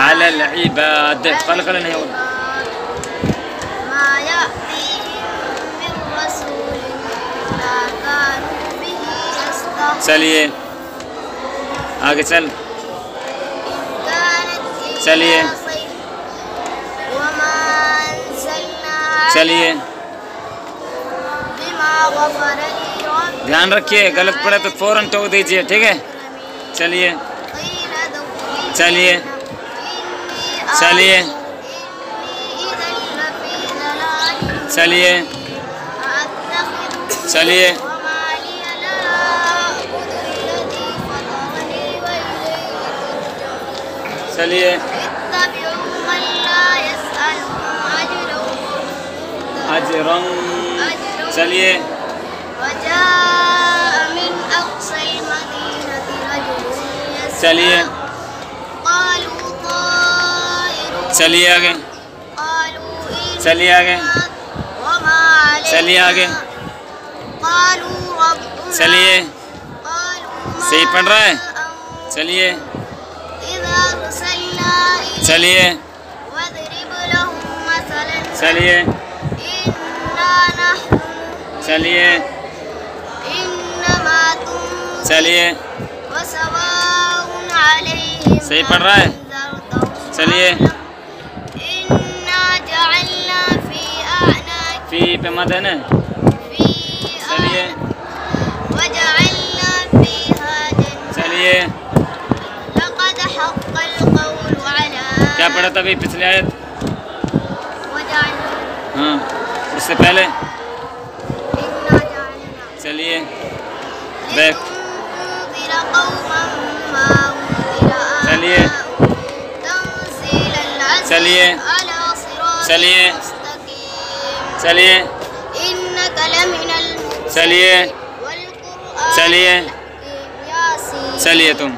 على العباد. خلنا نقول ما يأتيهم من رسول إلا كانوا به يستهزئون. چلیے آگے چل. چلیے وما أنزلنا چلیے. بما غفر لي ربي دھیان رکھیے غلط پڑے تو فوراً ٹوک دیجیے ٹھیک ہے. چلیے قيل ادخل چلیے چلیے چلیے چلیے چلیے چلیے اجرا. چلیے چلیے چلیے آگے چلیے آگے چلیے آگے چلیے. صحیح پڑھ رہا ہے. چلیے چلیے چلیے چلیے چلیے. صحیح پڑھ رہا ہے. چلیے فی پہ مت ہے نا. چلیے چلیے. کیا پڑھا تھا ابھی پچھلی آیت؟ ہاں اس سے پہلے. چلیے بیک. چلیے چلیے چلیے چلیے چلیے چلیے چلیے تم.